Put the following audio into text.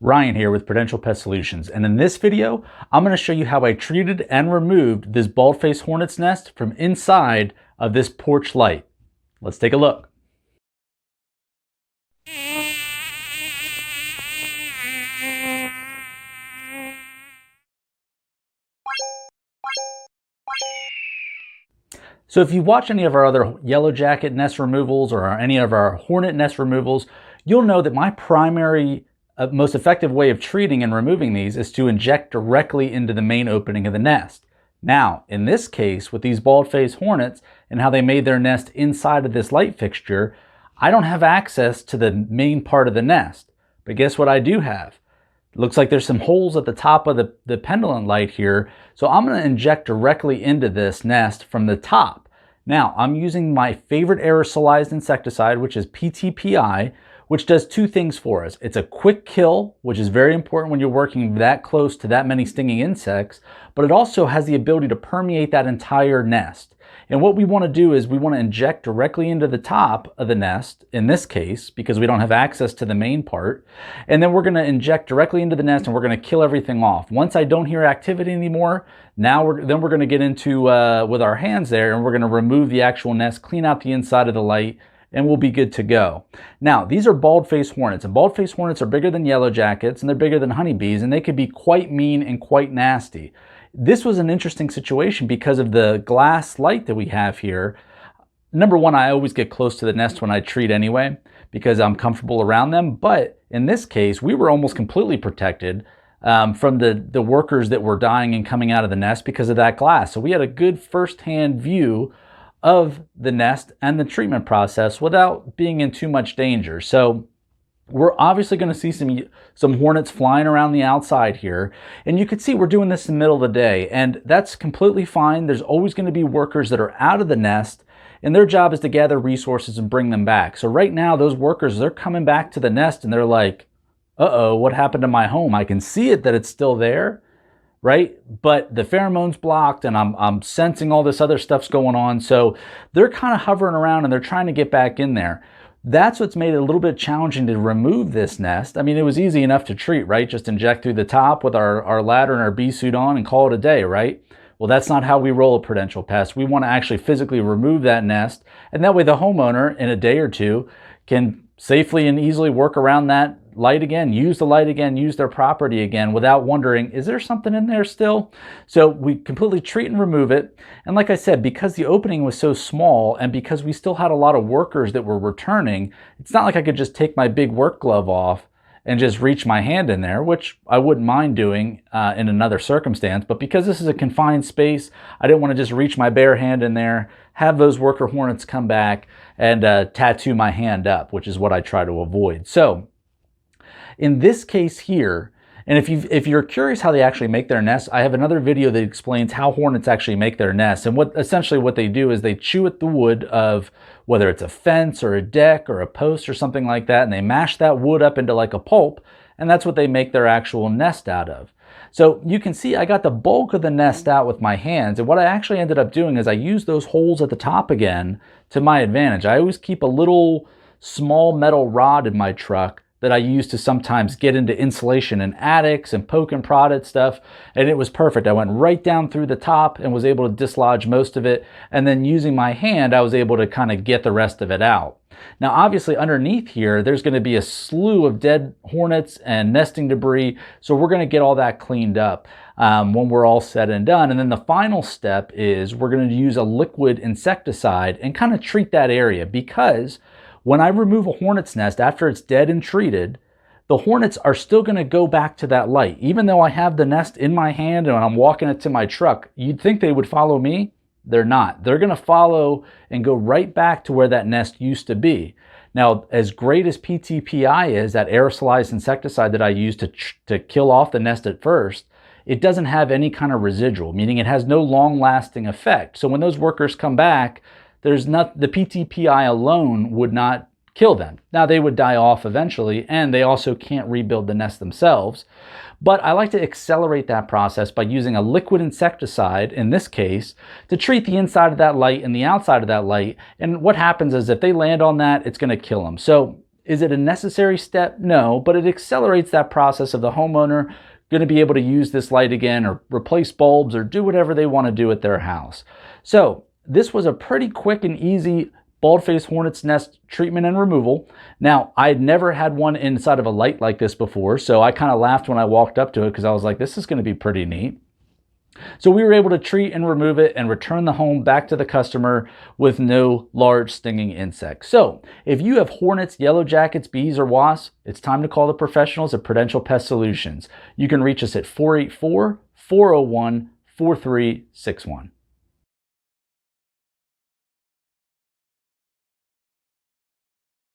Ryan here with Prudential Pest Solutions, and in this video, I'm going to show you how I treated and removed this bald-faced hornet's nest from inside of this porch light. Let's take a look. So if you watch any of our other yellow jacket nest removals or any of our hornet nest removals, you'll know that my primary most effective way of treating and removing these is to inject directly into the main opening of the nest. Now, in this case, with these bald-faced hornets and how they made their nest inside of this light fixture, I don't have access to the main part of the nest. But guess what I do have? It looks like there's some holes at the top of the pendulum light here, so I'm going to inject directly into this nest from the top. Now, I'm using my favorite aerosolized insecticide, which is PTPI, which does two things for us. It's a quick kill, which is very important when you're working that close to that many stinging insects, but it also has the ability to permeate that entire nest. And what we want to do is we want to inject directly into the top of the nest, in this case, because we don't have access to the main part. And then we're going to inject directly into the nest and we're going to kill everything off. Once I don't hear activity anymore, now we're going to get into, with our hands there, and we're going to remove the actual nest, clean out the inside of the light, and we'll be good to go. Now, these are bald-faced hornets, and bald-faced hornets are bigger than yellow jackets, and they're bigger than honeybees, and they could be quite mean and quite nasty. This was an interesting situation because of the glass light that we have here. Number one, I always get close to the nest when I treat anyway, because I'm comfortable around them, but in this case, we were almost completely protected from the workers that were dying and coming out of the nest because of that glass. So we had a good first-hand view of the nest and the treatment process without being in too much danger. So we're obviously going to see some hornets flying around the outside here. And you can see we're doing this in the middle of the day, and that's completely fine. There's always going to be workers that are out of the nest, and their job is to gather resources and bring them back. So right now, those workers, they're coming back to the nest and they're like, uh-oh, what happened to my home? I can see it that it's still there, right? But the pheromones blocked, and I'm sensing all this other stuff's going on. So they're kind of hovering around and they're trying to get back in there. That's what's made it a little bit challenging to remove this nest. I mean, it was easy enough to treat, right? Just inject through the top with our ladder and our bee suit on and call it a day, right? Well, that's not how we roll at Prudential Pest. We want to actually physically remove that nest, and that way the homeowner in a day or two can safely and easily work around that light again, use the light again, use their property again without wondering, is there something in there still? So we completely treat and remove it. And like I said, because the opening was so small and because we still had a lot of workers that were returning, it's not like I could just take my big work glove off and just reach my hand in there, which I wouldn't mind doing in another circumstance. But because this is a confined space, I didn't want to just reach my bare hand in there, have those worker hornets come back and tattoo my hand up, which is what I try to avoid. So in this case here, and if you're curious how they actually make their nests, I have another video that explains how hornets actually make their nests. And essentially what they do is they chew at the wood of whether it's a fence or a deck or a post or something like that, and they mash that wood up into like a pulp, and that's what they make their actual nest out of. So you can see I got the bulk of the nest out with my hands, and what I actually ended up doing is I used those holes at the top again to my advantage. I always keep a little small metal rod in my truck that I use to sometimes get into insulation in attics and poke and prod at stuff, and it was perfect. I went right down through the top and was able to dislodge most of it, and then using my hand I was able to kind of get the rest of it out. Now obviously underneath here there's going to be a slew of dead hornets and nesting debris, so we're going to get all that cleaned up when we're all said and done. And then the final step is we're going to use a liquid insecticide and kind of treat that area, because when I remove a hornet's nest after it's dead and treated, the hornets are still going to go back to that light. Even though I have the nest in my hand and I'm walking it to my truck, you'd think they would follow me. They're not. They're going to follow and go right back to where that nest used to be. Now, as great as PTPI is, that aerosolized insecticide that I use to kill off the nest at first, it doesn't have any kind of residual, meaning it has no long-lasting effect. So when those workers come back, the PTPI alone would not kill them. Now they would die off eventually, and they also can't rebuild the nest themselves. But I like to accelerate that process by using a liquid insecticide, in this case, to treat the inside of that light and the outside of that light. And what happens is if they land on that, it's going to kill them. So Is it a necessary step? No, but it accelerates that process of the homeowner going to be able to use this light again or replace bulbs or do whatever they want to do at their house. So this was a pretty quick and easy bald-faced hornet's nest treatment and removal. Now, I had never had one inside of a light like this before, so I kind of laughed when I walked up to it because I was like, this is going to be pretty neat. So we were able to treat and remove it and return the home back to the customer with no large stinging insects. So if you have hornets, yellow jackets, bees, or wasps, it's time to call the professionals at Prudential Pest Solutions. You can reach us at 484-401-4361.